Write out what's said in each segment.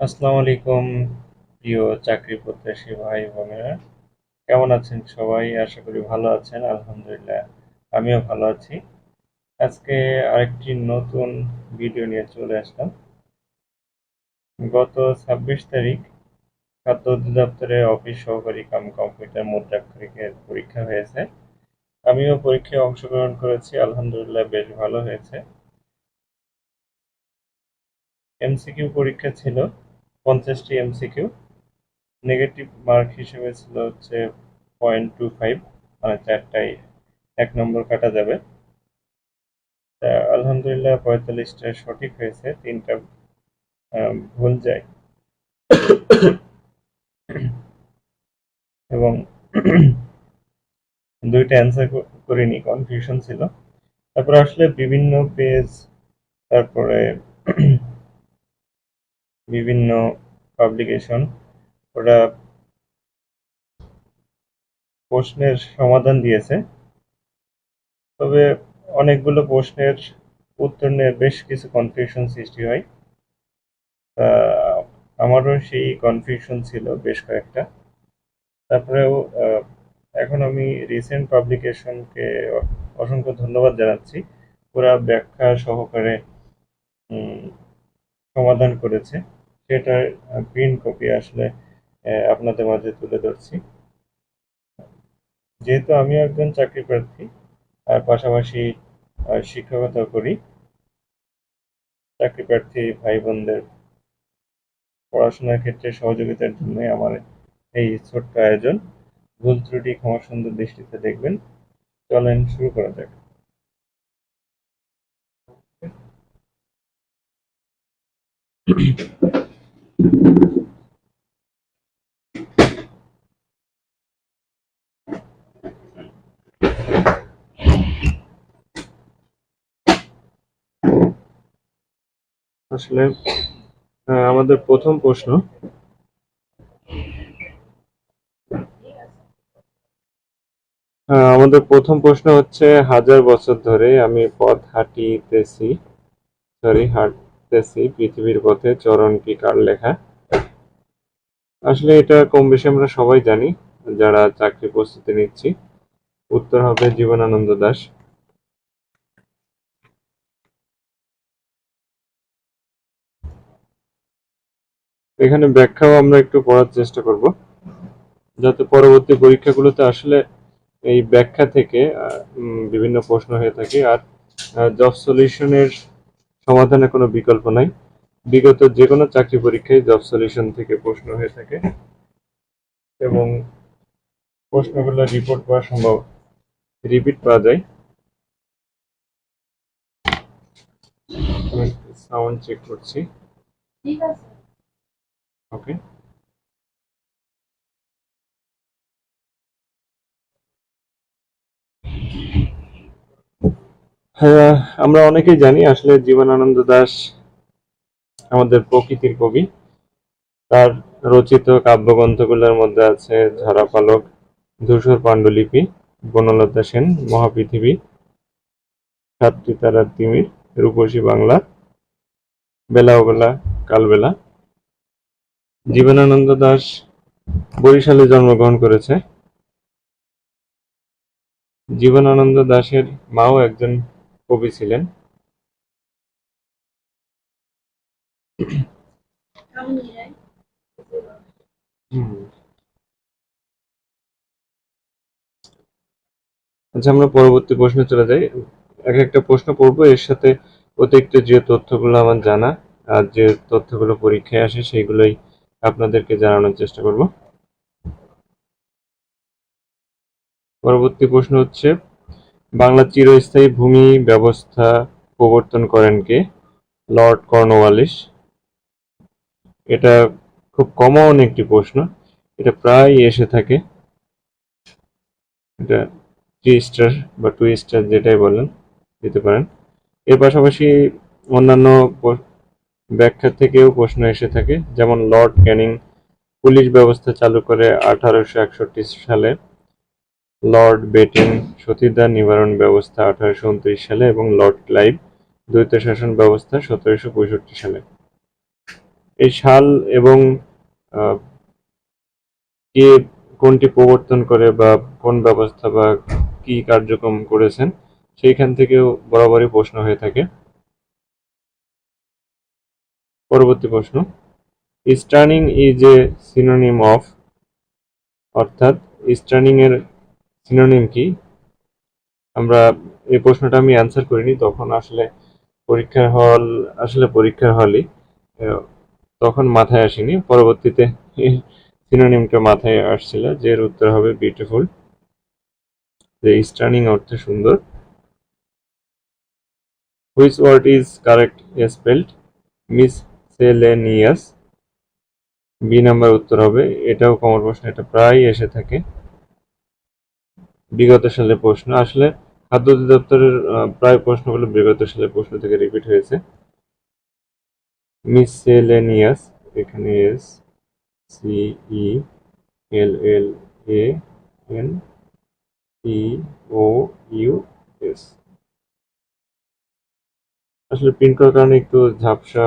আসসালামু আলাইকুম প্রিয় চাকরি প্রত্যাশী ভাই বোনেরা, কেমন আছেন সবাই? আশা করি ভালো আছেন। আলহামদুলিল্লাহ, আমিও ভালো আছি। আজকে আরেকটি নতুন ভিডিও নিয়ে চলে আসলাম। গত 26 তারিখ খাদ্য অধিদপ্তরে অফিস সহকারী কাম কম্পিউটার মুদ্রাক্ষরিকের পরীক্ষা হয়েছে। আমিও পরীক্ষায় অংশগ্রহণ করেছি, আলহামদুলিল্লাহ বেশ ভালো হয়েছে। এমসিকিউ পরীক্ষা ছিল, 50টি এমসিকিউ। নেগেটিভ মার্ক হিসেবে ছিল হচ্ছে 0.25, মানে চারটায় 1 নম্বর কাটা যাবে। তা আলহামদুলিল্লাহ 45টা সঠিক হয়েছে, 3টা ভুল যায় এবং 2টা অ্যান্সার করিনি, কনফিউশন ছিল। তারপর আসলে বিভিন্ন পেজ, তারপরে বিভিন্ন পাবলিকেশন, ওরা প্রশ্নের সমাধান দিয়েছে। তবে অনেকগুলো প্রশ্নের উত্তর নিয়ে বেশ কিছু কনফিউশন সৃষ্টি হয়। তা আমারও সেই কনফিউশন ছিল বেশ কয়েকটা। তারপরেও এখন আমি রিসেন্ট পাবলিকেশনকে অসংখ্য ধন্যবাদ জানাচ্ছি। ওরা ব্যাখ্যা সহকারে উম, সমাধান করেছে, সেটার প্রিন্ট কপি আসলে আপনাদের মাঝে তুলে ধরছি। যেহেতু আমি একজন চাকরি প্রার্থী আর পাশাপাশি শিক্ষকতা করি, চাকরি প্রার্থী ভাই বোনদের পড়াশোনার ক্ষেত্রে সহযোগিতার জন্য আমার এই ছোট্ট আয়োজন। ভুল ত্রুটি ক্ষমা সুন্দর দৃষ্টিতে দেখবেন। চলেন শুরু করা যাক। আসলে আমাদের প্রথম প্রশ্ন, হচ্ছে, হাজার বছর ধরে আমি হাঁটতেছি পৃথিবীর পথে, চরণটি কার লেখা? আসলে এটা কম বেশি আমরা সবাই জানি যারা চাকরি প্রস্তুতি নিচ্ছি। উত্তর হবে জীবনানন্দ দাশ। এখানে ব্যাখ্যাও আমরা একটু পড়ার চেষ্টা করব, যাতে পরবর্তী পরীক্ষাগুলোতে আসলে এই ব্যাখ্যা থেকে বিভিন্ন প্রশ্ন হয়ে থাকে। আর জব সলিউশনের সমাধানে কোনো বিকল্প নাই। বিগত যে কোনো চাকরি পরীক্ষায় জব সলিউশন থেকে প্রশ্ন হয়ে থাকে এবং প্রশ্নগুলো রিপোর্ট করা সম্ভব, রিপিট পাওয়া যায়। আমি সাউন্ড চেক করছি। ওকে। হ্যাঁ, আমরা অনেকেই জানি আসলে জীবনানন্দ দাশ আমাদের প্রকৃতির কবি। তার রচিত কাব্যগ্রন্থগুলোর মধ্যে আছে ঝরা পালক, ধূসর পাণ্ডুলিপি, বনলতা সেন, মহাপৃথিবী, সাতটি তারার তিমির, রূপসী বাংলা, বেলা ও বেলা, কালবেলা। জীবনানন্দ দাশ বরিশালে জন্মগ্রহণ করেছে। জীবনানন্দ দাশের মাও একজন কবি ছিলেন। আচ্ছা, আমরা পরবর্তী প্রশ্নে চলে যাই। এক একটা প্রশ্ন পড়বো, এর সাথে অতিরিক্ত যে তথ্যগুলো আমার জানা আর যে তথ্যগুলো পরীক্ষায় আসে সেইগুলোই আপনাদেরকে জানানোর চেষ্টা করব। পরবর্তী প্রশ্ন হচ্ছে, বাংলার চিরস্থায়ী ভূমি ব্যবস্থা প্রবর্তন করেন কে? Lord Cornwallis. এটা খুব কমন একটি প্রশ্ন, এটা প্রায় এসে থাকে। এটা 3 স্টার বা 2 স্টার যেটাই বলেন দিতে পারেন। এর পাশাপাশি অন্যান্য ব্যাখ্যা থেকেও প্রশ্ন এসে থাকে, যেমন লর্ড ক্যানিং পুলিশ ব্যবস্থা চালু করে 1861 সালে, লর্ড বেটিং সতীদাহ নিবারণ ব্যবস্থা 1829 সালে এবং লর্ড ক্লাইভ দ্বৈত শাসন ব্যবস্থা 1765 সালে। এই সাল এবং কে কোনটি প্রবর্তন করে বা কোন ব্যবস্থা বা কি কার্যক্রম করেছেন সেইখান থেকেও বরাবরই প্রশ্ন হয়ে থাকে। পরবর্তী প্রশ্ন, stunning is a synonym of, অর্থাৎ স্টার্নিং এর সিনোনিম কি? আমরা এই প্রশ্নটা আমি অ্যান্সার করিনি, তখন আসলে পরীক্ষার হলই তখন মাথায় আসেনি, পরবর্তীতে সিনোনিমটা মাথায় আসছিল, যে এর উত্তর হবে বিউটিফুল, যে স্টার্নিং অর্থে সুন্দর। Which word is correct spelled miscellaneous? B number উত্তর হবে। এটাও কমন প্রশ্ন, এটা প্রায় এসে থাকে, বিগত সালের প্রশ্ন। আসলে খাদ্য অধিদপ্তরের প্রায় প্রশ্নগুলো বিগত সালের প্রশ্ন থেকে রিপিট হয়েছে। মিসসেলেনিয়াস, এখানে S C E L L A N E O U S. আসলে প্রিন্ট করার কারণে একটু ঝাপসা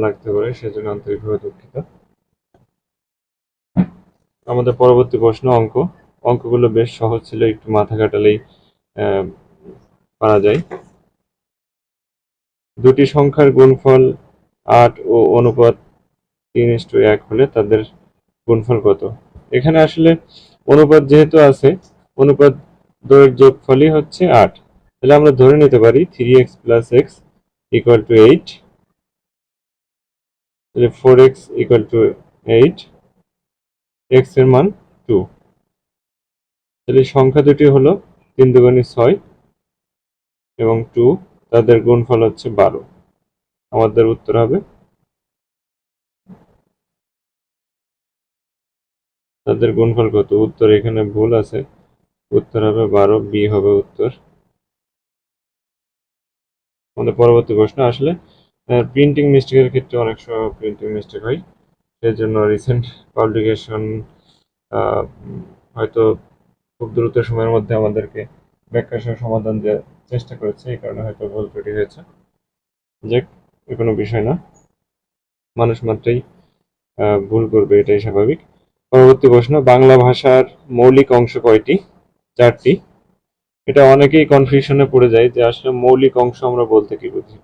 লাগতে পারে, সেজন্য আন্তরিকভাবে দুঃখিত। আমাদের পরবর্তী প্রশ্ন অঙ্ক। অঙ্কগুলো বেশ সহজ ছিল, একটু মাথা খাটালেই পারা যায়। দুটি সংখ্যার গুণফল 8 ও অনুপাত 3:1 হলে তাদের গুণফল কত? এখানে আসলে অনুপাত যেহেতু আছে, অনুপাত দ্বয়ের যোগফলই হচ্ছে 8, তাহলে আমরা ধরে নিতে পারি 3x + x = 8, তাহলে 4x = 8, x এর মান 2। তাহলে সংখ্যা দুটি হলো 3 দুগুণে 6 এবং 2, তাদের গুণফল হচ্ছে 12। আমাদের উত্তর হবে, তাদের গুণফল কত? উত্তর এখানে ভুল আছে, উত্তর হবে 12, বি হবে উত্তর। আমাদের পরবর্তী প্রশ্ন, আসলে প্রিন্টিং মিস্টেকের ক্ষেত্রে অনেক সময় প্রিন্টিং মিস্টেক হয়, সেজন্য রিসেন্ট পাবলিকেশন হয়তো খুব দ্রুত সময়ের মধ্যে আমাদেরকে ব্যাখ্যা সহ সমাধান দেওয়ার চেষ্টা করেছে, এই কারণে হয়তো ভুল ত্রুটি হয়েছে। যে কোনো বিষয় না, মানুষ মাত্রই ভুল করবে, এটাই স্বাভাবিক। পরবর্তী প্রশ্ন, বাংলা ভাষার মৌলিক অংশ কয়টি? 4টি। এটা অনেকেই কনফিউশনে পড়ে যায় যে আসলে মৌলিক অংশ আমরা বলতে কি বুঝি।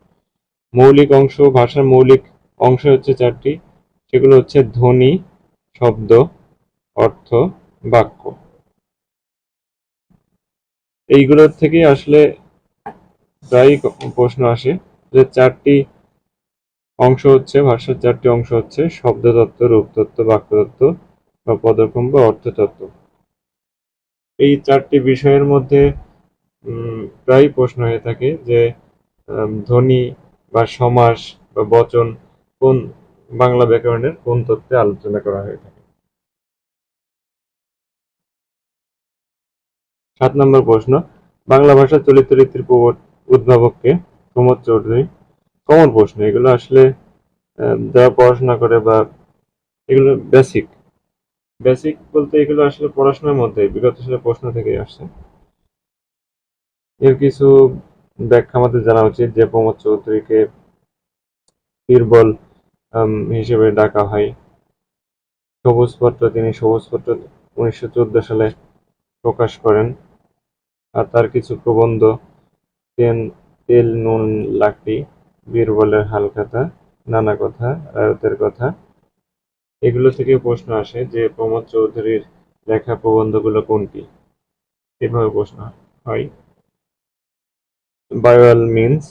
মৌলিক অংশ, ভাষার মৌলিক অংশ হচ্ছে 4টি, সেগুলো হচ্ছে ধ্বনি, শব্দ, অর্থ, বাক্য। এইগুলোর থেকে আসলে প্রায় প্রশ্ন আসে, যে 4টি অংশ হচ্ছে, ভাষার 4টি অংশ হচ্ছে শব্দতত্ত্ব, রূপতত্ত্ব, বাক্যতত্ত্ব বা পদক্রম বা অর্থতত্ত্ব। এই 4টি বিষয়ের মধ্যে প্রায় প্রশ্ন হয়ে থাকে যে ধ্বনি বা সমাস বা বচন কোন বাংলা ব্যাকরণের কোন তত্ত্বে আলোচনা করা হয়ে থাকে। 7 নম্বর প্রশ্ন, বাংলা ভাষার চলিত রীতির উদ্ভাবক কে? প্রমোদ চৌধুরী। কমন প্রশ্ন এগুলো, আসলে যারা পড়াশোনা করে বা এগুলো বেসিক বেসিক বলতে এগুলো আসলে পড়াশোনার মধ্যে বিগত সালের প্রশ্ন থেকেই আসছে। এর কিছু ব্যাখ্যা আমাদের জানা উচিত, যে প্রমোদ চৌধুরীকে বীরবল হিসেবে ডাকা হয়। সবুজপত্র, তিনি সবুজপত্র 1914 সালে প্রকাশ করেন। আর তার কিছু প্রবন্ধ, তেল নুন লাকড়ি, বীরবলের হালখাতা, নানা কথা, রায়তের কথা, এগুলো থেকে প্রশ্ন আসে যে প্রমোদ চৌধুরীর লেখা প্রবন্ধগুলো কোনটি। এভাবে প্রশ্ন হয়। বাই অল মিনস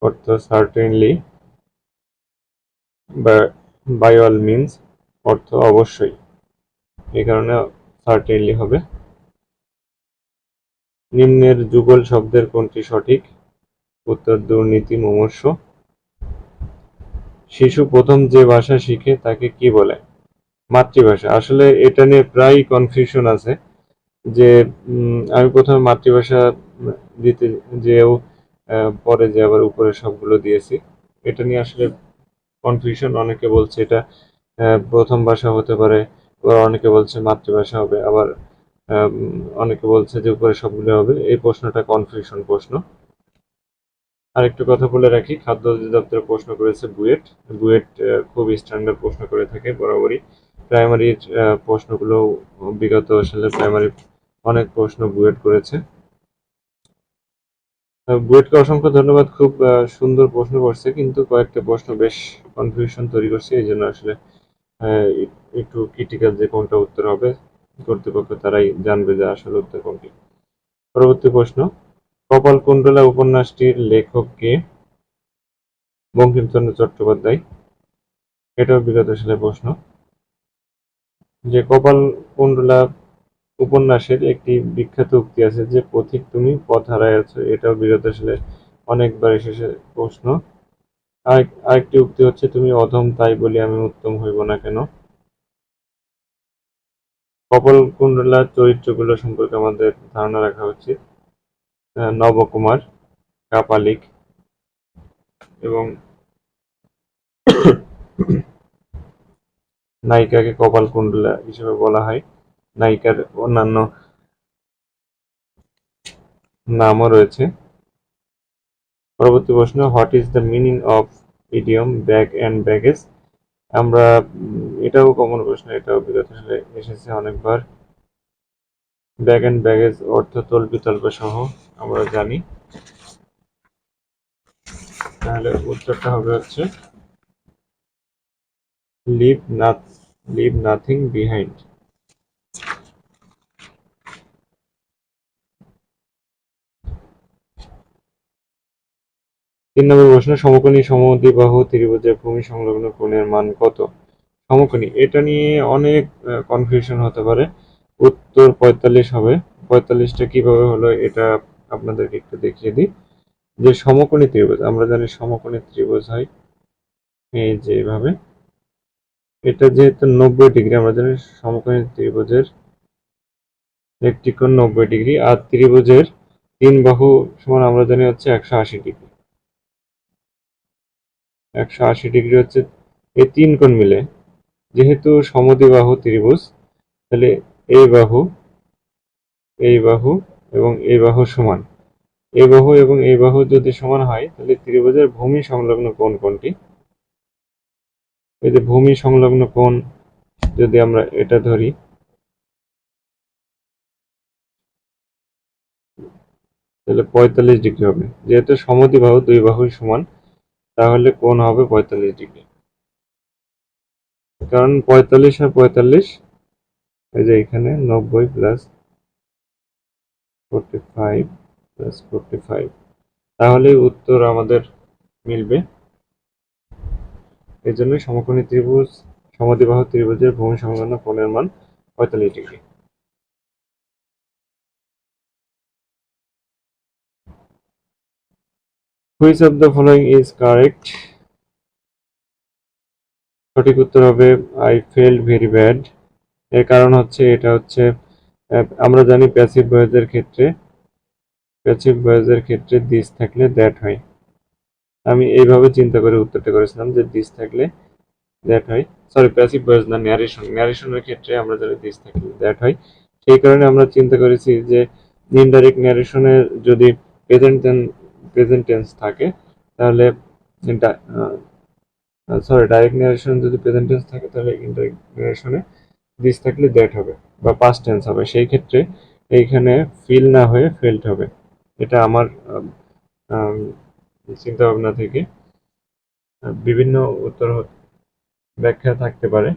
অর্থ সার্টেনলি, বাই অল মিনস অর্থ অবশ্যই, এই কারণে সার্টেনলি হবে। নিম্নের যুগল শব্দের কোনটি সঠিক? উত্তর দুর্নীতি, মুমূর্ষ। শিশু প্রথম যে ভাষা শিখে তাকে কি বলে? মাতৃভাষা। আসলে এটা নিয়ে প্রায় কনফিউশন আছে, যে আমি প্রথমে মাতৃভাষা দিতে যেও পরে যে আবার উপরে সবগুলো দিয়েছি, এটা নিয়ে আসলে কনফিউশন। অনেকে বলছে এটা প্রথম ভাষা হতে পারে, আবার অনেকে বলছে মাতৃভাষা হবে, আবার অনেকে বলছে যে উপরে সবগুলো হবে। এই প্রশ্নটা কনফিউশন প্রশ্ন। আরেকটু কথা বলে রাখি, খাদ্য অধিদপ্তর প্রশ্ন করেছে বুয়েট। বুয়েট খুব স্ট্যান্ডার্ড প্রশ্ন করে থাকে বরাবরই। প্রাইমারির প্রশ্নগুলো বিগত সালের প্রাইমারি অনেক প্রশ্ন বুয়েট করেছে। বুয়েটকে অসংখ্য ধন্যবাদ, খুব সুন্দর প্রশ্ন করছে, কিন্তু কয়েকটা প্রশ্ন বেশ কনফিউশন তৈরি করছে, এই জন্য আসলে একটু ক্রিটিক্যাল যে কোনটা উত্তর হবে কর্তৃপক্ষ তারাই জানবে যে আসলে উত্তর কোনটি। পরবর্তী প্রশ্ন, কপালকুণ্ডলা উপন্যাসটির লেখক কে? বঙ্কিমচন্দ্র চট্টোপাধ্যায়। এটাও বিগত সালের প্রশ্ন। যে কপালকুণ্ডলা উপন্যাসের একটি বিখ্যাত উক্তি আছে যে পথিক তুমি পথ হারায় আছো, এটাও বিগত সালে অনেকবার এসেছে প্রশ্ন। আরেকটি উক্তি হচ্ছে তুমি অধম তাই বলি আমি উত্তম হইব না কেন। কপালকুণ্ডলার চরিত্রগুলো সম্পর্কে আমাদের ধারণা রাখা উচিত। নবকুমার, কাপালিক এবং নায়িকাকে কপালকুণ্ডলা হিসেবে বলা হয়। নায়িকার অন্যান্য নামও রয়েছে। পরবর্তী প্রশ্ন, what is the meaning of idiom bag and baggage? আমরা এটাও কমন প্রশ্ন, এটাও বিগত সালে এসেছে অনেকবার। ব্যাগ অ্যান্ড ব্যাগেজ অর্থ তল্পিতল্প সহ, আমরা জানি। তাহলে উত্তরটা হবে হচ্ছে লিভ নাথিং বিহাইন্ড। তিন নম্বর প্রশ্ন, সমকোণী সমদ্বিবাহু ত্রিভুজের ভূমি সংলগ্ন কোণের মান কত? সমকোণী, এটা নিয়ে অনেক কনফিউশন হতে পারে। উত্তর 45 হবে। 45টা কিভাবে হলো এটা আপনাদেরকে একটু দেখিয়ে দিই। যে সমকোণী ত্রিভুজ, আমরা জানি সমকোণী ত্রিভুজ হয় এই যে এভাবে। এটা যেহেতু 90 ডিগ্রি, আমরা জানি সমকোণী ত্রিভুজের একটি কোণ 90 ডিগ্রি, আর ত্রিভুজের তিন বাহু সমান আমরা জানি হচ্ছে 180 ডিগ্রি। 180 ডিগ্রি হচ্ছে এই তিন কোণ মিলে। যেহেতু সমদ্বিবাহু ত্রিভুজ, তাহলে এই বাহু, এই বাহু এবং এই বাহু সমান। এই বাহু এবং এই বাহু যদি সমান হয় তাহলে ত্রিভুজের ভূমি সংলগ্ন কোণ কোনটি? এই যে ভূমি সংলগ্ন কোণ যদি আমরা এটা ধরি, তাহলে 45 ডিগ্রি হবে। যেহেতু সমদ্বিবাহু দুই বাহুই সমান, তাহলে কোণ হবে 45 ডিগ্রি। কারণ 45 আর 45, এই যে এখানে 90 প্লাস 45 প্লাস 45, তাহলে উত্তর আমাদের মিলবে। এই জন্য সমকোণী ত্রিভুজ, সমদ্বিবাহু ত্রিভুজের ভূমি সংলগ্ন কোণের মান 45 degree. Which of the following is correct? সঠিক উত্তর হবে আই ফেল্ট ভেরি ব্যাড। এর কারণ হচ্ছে এটা হচ্ছে আমরা জানি প্যাসিভ ভয়েসের ক্ষেত্রে দিস থাকলে দ্যাট হয়। আমি এইভাবে চিন্তা করে উত্তরটা করেছিলাম যে দিস থাকলে দ্যাট হয়। সরি, প্যাসিভ ভয়েস না, ন্যারেশনের ক্ষেত্রে আমরা জানি দিস থাকলে দ্যাট হয়। সেই কারণে আমরা চিন্তা করেছি যে ইনডাইরেক্ট ন্যারেশনে যদি প্রেজেন্ট টেন্স থাকে তাহলে ডাইরেক্ট ন্যারেশন যদি প্রেজেন্ট টেন্স থাকে তাহলে ইনডাইরেক্ট ন্যারেশনে দিস থাকলে দ্যাট হবে বা পাস্ট টেন্স হবে। সেই ক্ষেত্রে এইখানে ফিল না হয়ে ফেল্ট হবে। এটা আমার চিন্তা ভাবনা থেকে। বিভিন্ন উত্তর ব্যাখ্যা থাকতে পারে।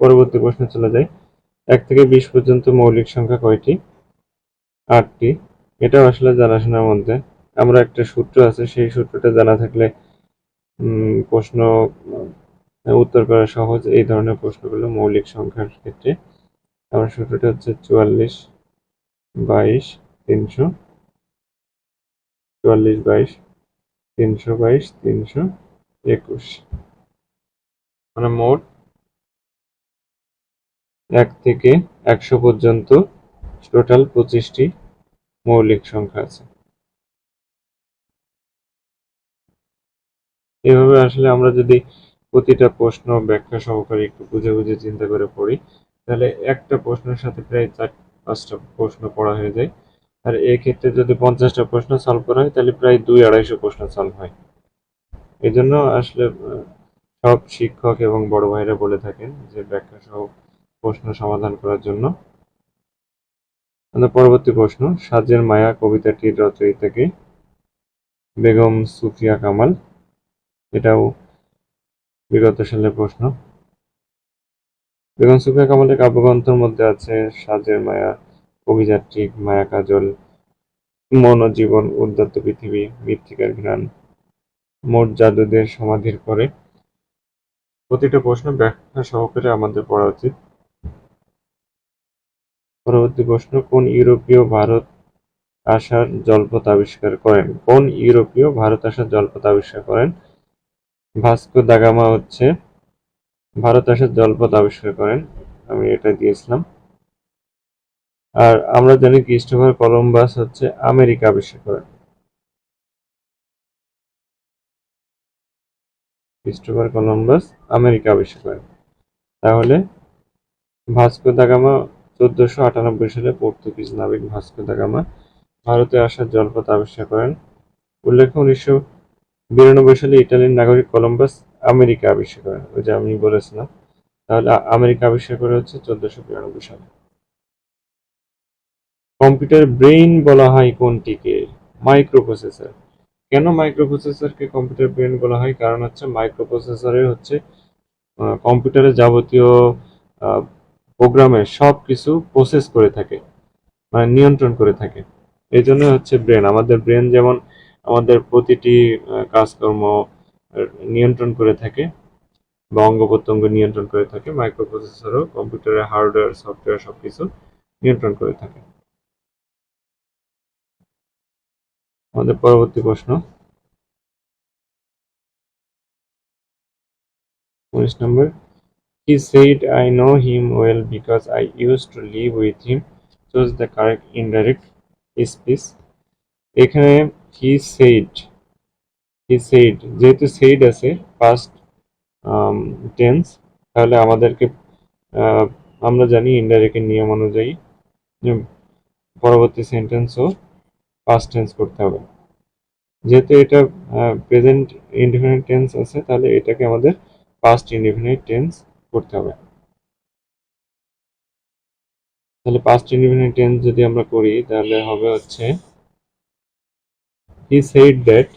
পরবর্তী প্রশ্নে চলে যাই। 1 থেকে 20 পর্যন্ত মৌলিক সংখ্যা কয়টি? 8টি। এটাও আসলে জানাশোনার মধ্যে। আমরা একটা সূত্র আছে, সেই সূত্রটা জানা থাকলে প্রশ্ন উত্তর করা সহজ। এই ধরনের প্রশ্নগুলো মৌলিক সংখ্যার ক্ষেত্রে আমার সূত্রটা হচ্ছে 44 22 300, 44 22 322 321, মানে মোট 1 থেকে 100 পর্যন্ত টোটাল 25টি মৌলিক সংখ্যা আছে। এভাবে আসলে আমরা যদি প্রতিটা প্রশ্ন ব্যাখ্যা সহকারে একটু বুঝে বুঝে চিন্তা করে পড়ি, তাহলে একটা প্রশ্নের সাথে প্রায় 4-5টা প্রশ্ন পড়া হয়ে যায়। আর এক্ষেত্রে যদি 50টা প্রশ্ন সলভ করা হয় তাহলে প্রায় 200-250 প্রশ্ন সলভ হয়। এই জন্য আসলে সব শিক্ষক এবং বড় ভাইরা বলে থাকেন যে ব্যাখ্যা সহ প্রশ্ন সমাধান করার জন্য। পরবর্তী প্রশ্ন, সাজের মায়া কবিতাটির রচয়িতাকে? বেগম সুফিয়া কামাল। এটাও বিগত সালের প্রশ্ন। বেগম সুফিয়া কামালের কাব্যগ্রন্থের মধ্যে আছে সাজের মায়া, অভিযাত্রিক, মায়া কাজল, মন ও জীবন, উদ্যত পৃথিবী, মৃত্তিকার ঘ্রাণ, মোট জাদুদের সমাধির পরে। প্রতিটা প্রশ্ন ব্যাখ্যা সহকারে আমাদের পড়া উচিত। পরবর্তী প্রশ্ন, কোন ইউরোপীয় ভারত আসার জলপথ আবিষ্কার করেন? কোন ইউরোপীয় ভারত আসার জলপথ আবিষ্কার করেন? ভাস্কো দা গামা হচ্ছে ভারত আসার জলপথ আবিষ্কার করেন। আমি এটা দিয়েছিলাম। আর আমরা জানি ক্রিস্টোফার কলম্বাস হচ্ছে আমেরিকা আবিষ্কার করেন। ক্রিস্টোফার কলম্বাস আমেরিকা আবিষ্কার করেন। তাহলে ভাস্কো দা গামা 1498 সালে পর্তুগিজ নাবিক ভাস্কো দা গামা ভারতে আসার জলপথ আবিষ্কার করেন। উল্লেখ্য 1992 সালে ইতালির নাগরিক কলম্বাস আমেরিকা আবিষ্কার করেন, ওই যে আমি বলেছিলাম। তাহলে আমেরিকা আবিষ্কার করে হচ্ছে 1492 সালে। কম্পিউটার ব্রেইন বলা হয় কোনটিকে? মাইক্রোপ্রসেসর। কেন মাইক্রোপ্রসেসরকে কম্পিউটার ব্রেইন বলা হয়? কারণ হচ্ছে মাইক্রোপ্রসেসরে হচ্ছে কম্পিউটারের যাবতীয় প্রোগ্রামের সব কিছু প্রসেস করে থাকে, মানে নিয়ন্ত্রণ করে থাকে। এই জন্য হচ্ছে ব্রেন। আমাদের ব্রেন যেমন আমাদের প্রতিটি কাজকর্ম নিয়ন্ত্রণ করে থাকে বা অঙ্গ প্রত্যঙ্গ নিয়ন্ত্রণ করে থাকে, মাইক্রোপ্রসেসরও কম্পিউটারের হার্ডওয়্যার সফটওয়্যার সবকিছু নিয়ন্ত্রণ করে থাকে। আমাদের পরবর্তী প্রশ্ন, 19 নম্বর, he said I know him well because I used to live with him, choose the correct indirect speech। এখানে he said যেহেতু said আছে past টেন্স, তাহলে আমাদেরকে আমরা জানি ইনডাইরেক্টের নিয়ম অনুযায়ী পরবর্তী সেন্টেন্সও পাস্ট টেন্স করতে হবে। যেহেতু এটা প্রেজেন্ট ইনডিফিনিট টেন্স আছে, তাহলে এটাকে আমাদের পাস্ট ইনডিফিনিট টেন্স করতে হবে। তাহলে পাস্ট ইনডিফিনিট টেন্স যদি আমরা করি তাহলে হবে হচ্ছে হি সেড দ্যাট,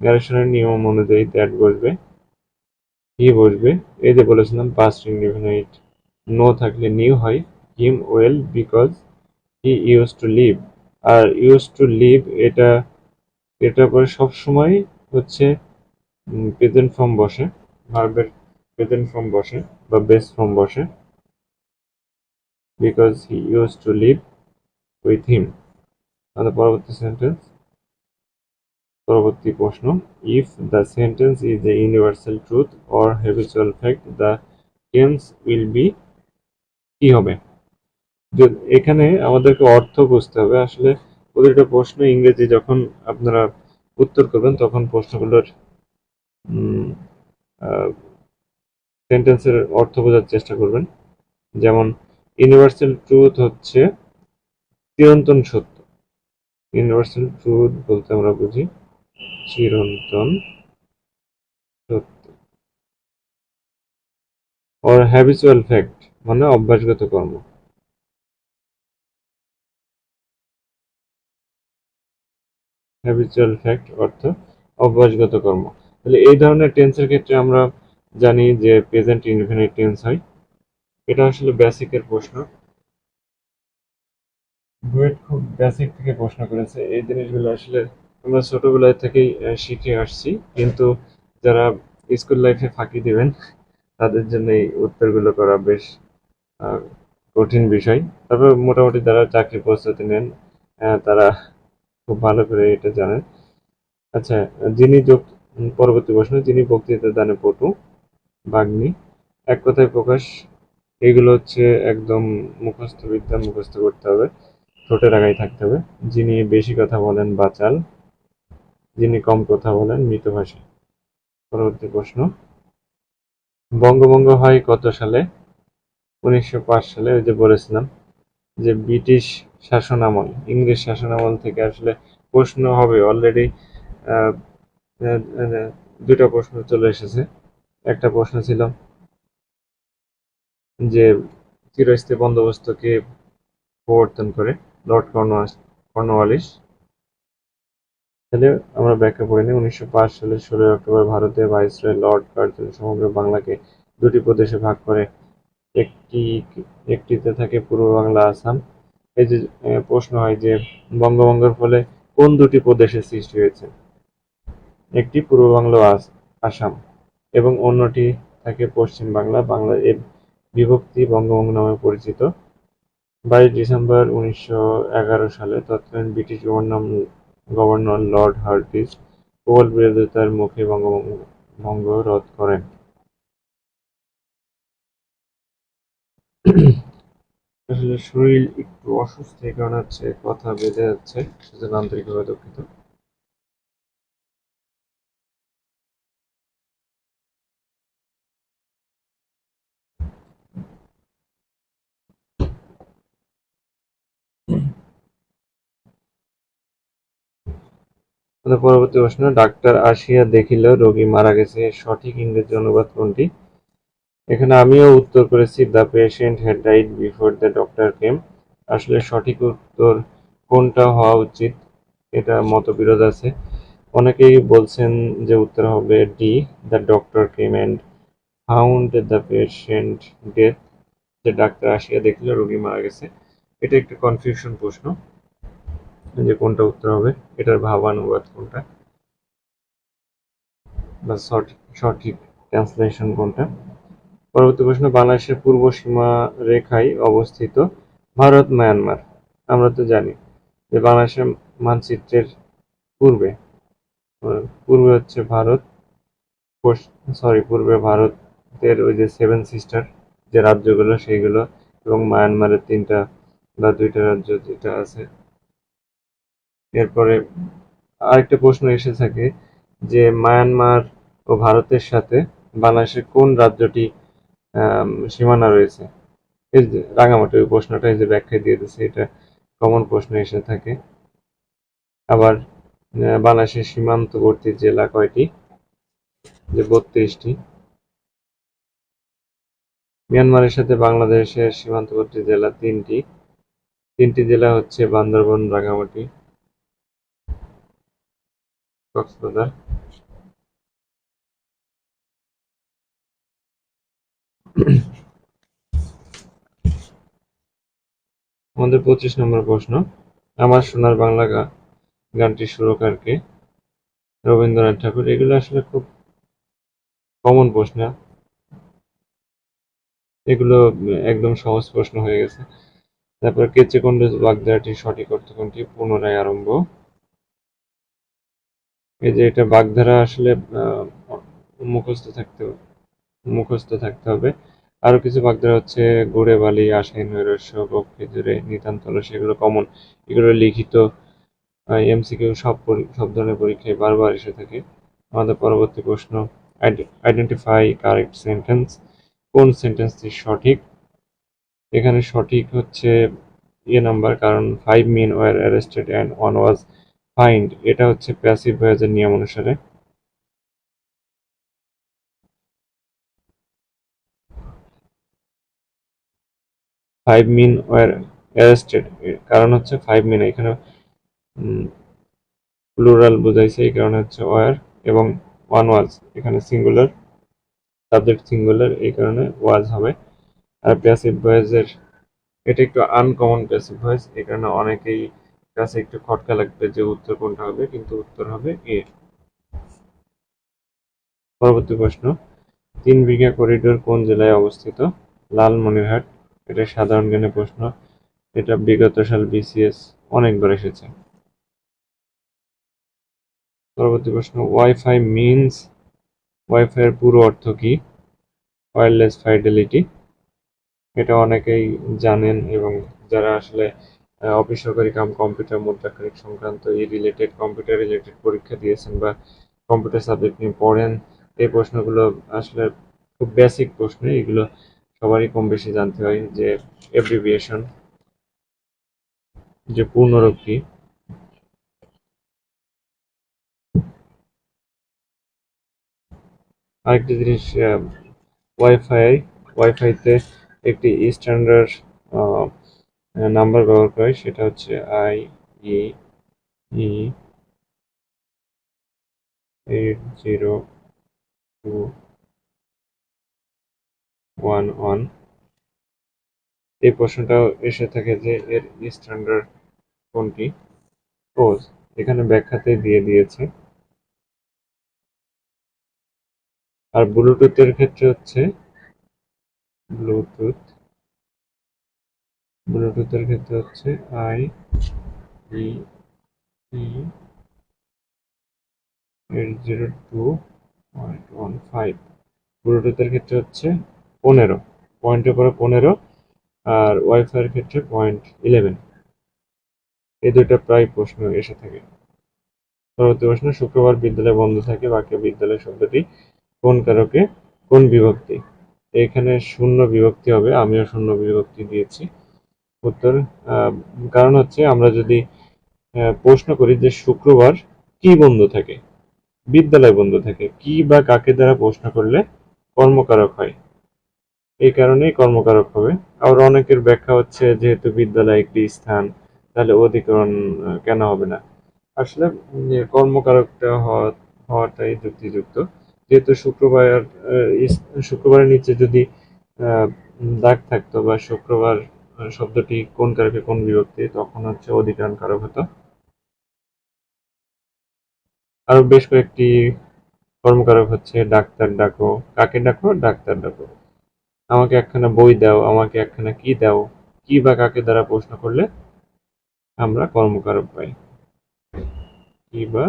ন্যারেশনের নিয়ম অনুযায়ী দ্যাট বসবে, হি বসবে। এই যে বলেছিলাম পাস্ট ইনডিফিনিট নো থাকলে নিউ হয়, him well because he used to live. আর ইউজ টু লিভ এটা পরে সবসময় হচ্ছে প্রেজেন্ট ফর্ম বসে, ভার্বের প্রেজেন্ট ফর্ম বসে বা বেস ফর্ম বসে, because he used to live with him. তাহলে পরবর্তী প্রশ্ন, if the sentence is a universal truth or habitual fact the tense will be, কি হবে? এখানে আমাদেরকে অর্থ বুঝতে হবে। আসলে প্রতিটা প্রশ্ন ইংরেজি যখন আপনারা উত্তর করবেন তখন প্রশ্নগুলোর সেন্টেন্সের অর্থ বোঝার চেষ্টা করবেন। যেমন ইউনিভার্সাল ট্রুথ হচ্ছে চিরন্তন সত্য। ইউনিভার্সাল ট্রুথ বলতে আমরা বুঝি চিরন্তন সত্য। অর হ্যাবিচুয়াল ফ্যাক্ট মানে অভ্যাসগত কর্ম। হ্যাবিচুয়াল ফ্যাক্ট অর্থ অভ্যাসগত কর্ম। তাহলে এই ধরনের টেন্সের ক্ষেত্রে আমরা জানি যে প্রেজেন্ট ইনডিফিনিট টেন্স হয়। এটা আসলে বেসিকের প্রশ্ন, বুয়েট খুব বেসিক থেকে প্রশ্ন করেছে। এই জিনিসগুলো আসলে আমরা ছোটবেলায় থেকেই শিখে আসছি, কিন্তু যারা স্কুল লাইফে ফাঁকি দিবেন তাদের জন্য এই উত্তরগুলো করা বেশ কঠিন বিষয়। তবে মোটামুটি যারা চাকরি প্রস্তুতি নেন তারা খুব ভালো করে এটা জানেন। আচ্ছা, পরবর্তী প্রশ্ন, যিনি বক্তৃতা দানে পটু, বাগ্মী, এক কথায় প্রকাশ, এগুলো হচ্ছে একদম মুখস্থ বিদ্যা, মুখস্থ করতে হবে, ঠোঁটের আগায় থাকতে হবে। যিনি বেশি কথা বলেন বাচাল, যিনি কম কথা বলেন মৃতভাষী। পরবর্তী প্রশ্ন, বঙ্গভঙ্গ হয় কত সালে? 1905 সালে। ওই যে বলেছিলাম যে ব্রিটিশ শাসনামল, ইংরেজ শাসনামল থেকে আসলে প্রশ্ন হবে অলরেডি। দুটো প্রশ্ন চলে এসেছে। একটা প্রশ্ন ছিল যে চিরস্থায়ী বন্দোবস্ত কে প্রবর্তন করে, লর্ড কর্নওয়ালিস। তাহলে আমরা ব্যাখ্যা করে নিই। 1905 সালের 16 অক্টোবর ভারতের ভাইসরয় লর্ড কার্জন সমগ্র বাংলাকে দুটি প্রদেশে ভাগ করে। একটি একটিতে থাকে পূর্ব বাংলা, আসাম। এই যে প্রশ্ন হয় যে বঙ্গভঙ্গের ফলে কোন দুটি প্রদেশের সৃষ্টি হয়েছে? একটি পূর্ব বাংলা ও আসাম এবং অন্যটি থাকে পশ্চিম বাংলা। বাংলার এ বিভক্তি বঙ্গভঙ্গ নামে পরিচিত। 22 ডিসেম্বর 1911 সালে তৎকালীন ব্রিটিশ গভর্নর লর্ড হার্ডিঞ্জ প্রবল বিরোধিতার মুখে বঙ্গভঙ্গ রদ করেন। আসলে শরীর একটু অসুস্থ, এই কারণে হচ্ছে কথা বেঁধে যাচ্ছে, সেজন্য আন্তরিকভাবে দুঃখিত। পরবর্তী প্রশ্ন, ডাক্তার আসিয়া দেখিল রোগী মারা গেছে, সঠিক ইংরেজি অনুবাদ কোনটি? এখানে আমিও উত্তর করেছি the patient had died before the doctor came. আসলে সঠিক উত্তর কোনটা হওয়া উচিত এটা মতবিরোধ আছে। অনেকেই বলছেন যে উত্তর হবে D, the doctor came and found the patient death, যে ডাক্তার আসিয়া দেখলে রোগী মারা গেছে। এটা একটু কনফিউশন প্রশ্ন যে কোনটা উত্তর হবে, এটার ভাবানুবাদ কোনটা বা সঠিক ট্রান্সলেশন কোনটা। পরবর্তী প্রশ্ন, বাংলাদেশের পূর্ব সীমা রেখায় অবস্থিত ভারত মায়ানমার। আমরা তো জানি যে বাংলাদেশের মানচিত্রের পূর্বে পূর্বে হচ্ছে ভারত, পূর্বে ভারতের ওই যে সেভেন সিস্টার যে রাজ্যগুলো সেইগুলো, এবং মায়ানমারের তিনটা বা দুইটা রাজ্য যেটা আছে। এরপরে আরেকটা প্রশ্ন এসে থাকে যে মায়ানমার ও ভারতের সাথে বাংলাদেশের কোন রাজ্যটি সীমানা রয়েছে? এই যে রাঙামাটি, ওই প্রশ্নটা এই যে ব্যাখ্যা দিয়ে দিচ্ছে, এটা কমন প্রশ্ন এসে থাকে। আবার বাংলাদেশের সীমান্তবর্তী জেলা কয়টি? যে 32টি। মিয়ানমারের সাথে বাংলাদেশের সীমান্তবর্তী জেলা তিনটি জেলা হচ্ছে বান্দরবন, রাঙামাটি, কক্সবাজার। আমাদের 25 নম্বর প্রশ্ন, আমার সোনার বাংলা গানটির সুরকার কে? রবীন্দ্রনাথ ঠাকুর। এগুলো আসলে খুব কমন প্রশ্ন, এগুলো একদম সহজ প্রশ্ন হয়ে গেছে। তারপর কেচে কন্ডোজ বাগধারাটির সঠিক অর্থ কোনটি? পুনরায় আরম্ভ। এই যে এটা বাগধারা আসলে মুখস্থ থাকতে হবে। আরো কিছু বাগধারা হচ্ছে গুড়ে বালি, আশায় নৈরাশ্য, বক্ষে জুড়ে নিতান্ত অলস, সেগুলো কমন। এগুলো লিখিত এমসিকিউ সব ধরনের পরীক্ষায় বারবার এসে থাকে। আমাদের পরবর্তী প্রশ্ন, আইডেন্টিফাই কারেক্ট সেন্টেন্স। কোন সেন্টেন্সটি সঠিক? এখানে সঠিক হচ্ছে নাম্বার, কারণ 5 men were arrested and one was fined, এটা হচ্ছে প্যাসিভ ভয়েসের নিয়ম অনুসারে। ফাইভ মিন ওয়ার অ্যারেস্টেড, কারণ হচ্ছে 5 মিন, এখানে প্লুরাল বোঝাইছে, এই কারণে হচ্ছে ওয়ার, এবং ওয়ান ওয়াজ এখানে সিঙ্গুলার, সাবজেক্ট সিঙ্গুলার, এই কারণে ওয়াজ হবে। আর প্যাসিভ ভয়েসের এটা একটু আনকমন প্যাসিভ ভয়েস, এই কারণে অনেকেই কাছে একটু খটকা লাগবে যে উত্তর কোনটা হবে, কিন্তু উত্তর হবে এ। পরবর্তী প্রশ্ন, 3 বিঘা করিডোর কোন জেলায় অবস্থিত? লালমনিরহাট। এটা সাধারণ জ্ঞানের প্রশ্ন, এটা বিগত সাল বিসিএস অনেকবার এসেছে। পরবর্তী প্রশ্ন, ওয়াইফাই মিনস, ওয়াইফাই এর পুরো অর্থ কি? Wireless Fidelity. এটা অনেকেই জানেন, এবং যারা আসলে অফিস সহকারী কাম কম্পিউটার মুদ্রাক্ষরিক সংক্রান্ত এই রিলেটেড, কম্পিউটার রিলেটেড পরীক্ষা দিয়েছেন বা কম্পিউটার সাবজেক্ট নিয়ে পড়েন, এই প্রশ্নগুলো আসলে খুব বেসিক প্রশ্ন, এগুলো সবারই কম বেশি জানতে হয় যে এব্রিভিয়েশন। যে পূর্ণরূপ কি। আরেকটি জিনিস, ওয়াইফাইতে একটি স্ট্যান্ডার্ড নাম্বার ব্যবহার করে, সেটা হচ্ছে IE802111। এই প্রশ্নটাও এসে থাকে যে এর স্ট্যান্ডার্ড কোনটি। ও, এখানে ব্যাখ্যাতে দিয়ে দিয়েছে। আর ব্লুটুথের ক্ষেত্রে হচ্ছে ব্লুটুথ ব্লুটুথের ক্ষেত্রে হচ্ছে IE802115। ব্লুটুথের ক্ষেত্রে হচ্ছে 15, পয়েন্টের পরে 15, আর ওয়াইফাই এর ক্ষেত্রে 0.11। এই দুইটা প্রায় প্রশ্ন এসে থাকে। পরবর্তী প্রশ্ন, শুক্রবার বিদ্যালয় বন্ধ থাকে, বাক্যে বিদ্যালয় শব্দটি কোন কারকে কোন বিভক্তি। এখানে শূন্য বিভক্তি হবে, আমিও শূন্য বিভক্তি দিয়েছি উত্তর। কারণ হচ্ছে আমরা যদি প্রশ্ন করি যে শুক্রবার কি বন্ধ থাকে, বিদ্যালয় বন্ধ থাকে, কি বা কাকে দ্বারা প্রশ্ন করলে কর্মকারক হয়, এই কারণেই কর্মকারক হবে। আবার অনেকের ব্যাখ্যা হচ্ছে যেহেতু বিদ্যালয় একটি স্থান, তাহলে অধিকরণ কেন হবে না। আসলে কর্মকারকটা হওয়াটাই যুক্তিযুক্ত। যেহেতু শুক্রবারের নিচে যদি আহ, দাগ থাকতো বা শুক্রবার শব্দটি কোন কারকে কোন বিভক্তি, তখন হচ্ছে অধিকরণ কারক হতো। আরো বেশ কয়েকটি কর্মকারক হচ্ছে ডাক্তার ডাকো, কাকে ডাকো, ডাক্তার ডাকো, আমাকে একখানা বই দাও, আমাকে একখানা কি দাও, কি বা কাকে দ্বারা প্রশ্ন করলে আমরা কর্মকারক পাই, কি বা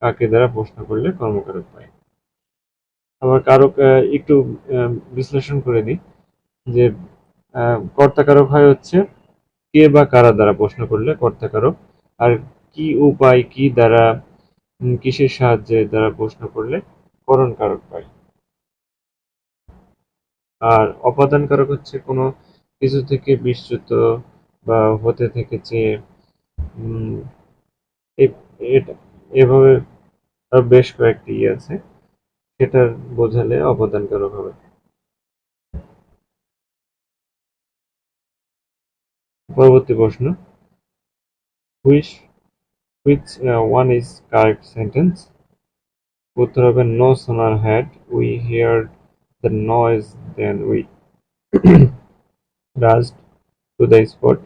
কাকে দ্বারা প্রশ্ন করলে কর্মকারক পাই। আবার কারক একটু বিশ্লেষণ করে দিই যে কর্তাকারক হয় হচ্ছে কে বা কারা দ্বারা প্রশ্ন করলে কর্তাকারক, আর কি উপায়, কি দ্বারা, কিসের সাহায্যে দ্বারা প্রশ্ন করলে করণ কারক পাই। আর অপাদান কারক হচ্ছে কোনো কিছু থেকে বিচ্যুত বা হতে থেকেছে, এটা এভাবে আরো বেশ কয়েকটি আছে, সেটার বোঝালে অপাদান কারক হবে। পরবর্তী প্রশ্ন, which which one is correct sentence. উত্তর হবে no sooner had we heard the noise than we rushed to the spot.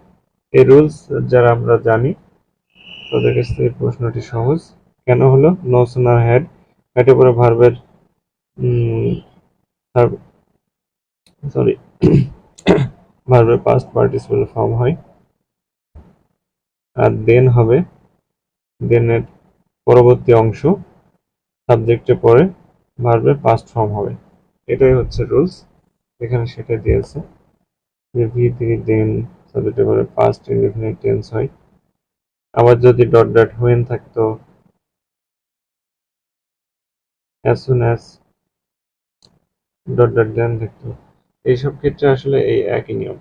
এই রুলস যারা আমরা জানি তাদের কাছ থেকে প্রশ্নটি সহজ। কেন হলো নো সোনার হ্যাড, হ্যাডের পরে ভার্বের সরি ভার্বের পাস্ট পার্টিসিপেল ফর্ম হয়, আর দেন হবে, দেনের পরবর্তী অংশ সাবজেক্টে পরে ভার্বের পাস্ট ফর্ম হবে। এটাই হচ্ছে রুলস, এখানে সেটা দিয়েছে যে ভি থেকে দেন সাবজেক্টে পরে পাস্ট ইনডিফিনিট টেন্স হয়। আবার যদি ডট ডট হোয়েন থাকতো, as soon as dot dot then থাকতো, এইসব ক্ষেত্রে আসলে এই একই নিয়ম।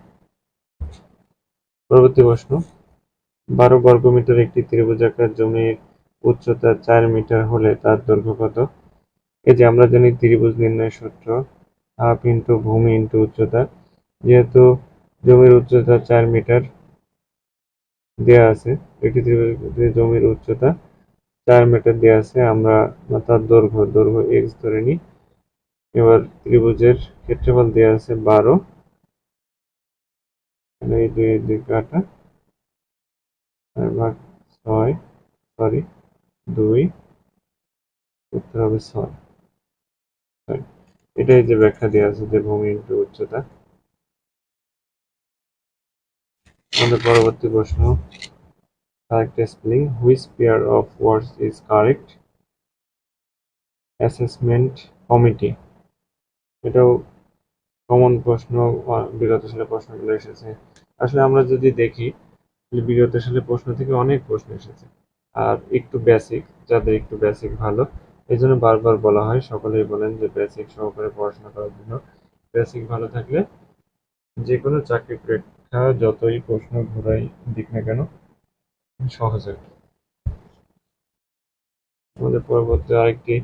পরবর্তী প্রশ্ন, 12 বর্গমিটার একটি ত্রিভুজাকার জমির উচ্চতা 4 মিটার হলে তার দৈর্ঘ্য কত। এই যে আমরা জানি ত্রিভুজ নির্ণয় সূত্র হাফ ইন্টু ভূমি ইন্টু উচ্চতা। যেহেতু জমির উচ্চতা 4 মিটার দেয়া আছে, একটি ত্রিভুজের জমির উচ্চতা 4 মিটার দেয়া আছে, আমরা তার দৈর্ঘ্য এক্স ধরে নিই। এবার ত্রিভুজের ক্ষেত্রফল দেয়া আছে 12, এই দুই কাটা, ভাগ 6, সরি 2, উত্তর হবে 6। এটাই যে ব্যাখ্যা দেওয়া আছে যে ভূমি ইন্টু উচ্চতা। আমাদের পরবর্তী প্রশ্ন, correct spelling, which pair of words is correct. Assessment committee, এটাও কমন প্রশ্ন, বিগত সালে প্রশ্নগুলো এসেছে। আসলে আমরা যদি দেখি বিগত সালে প্রশ্ন থেকে অনেক প্রশ্ন এসেছে, আর একটু বেসিক, যাদের একটু বেসিক ভালো, এই জন্য বারবার বলা হয়, সকলেই বলেন যে বেসিক সহকারে পড়াশোনা করার জন্য। বেসিক ভালো থাকলে যে কোনো চাকরি পরীক্ষা যতই প্রশ্ন ঘোরাই দিক না কেন সহজ আর কি। আমাদের পরবর্তী আরেকটি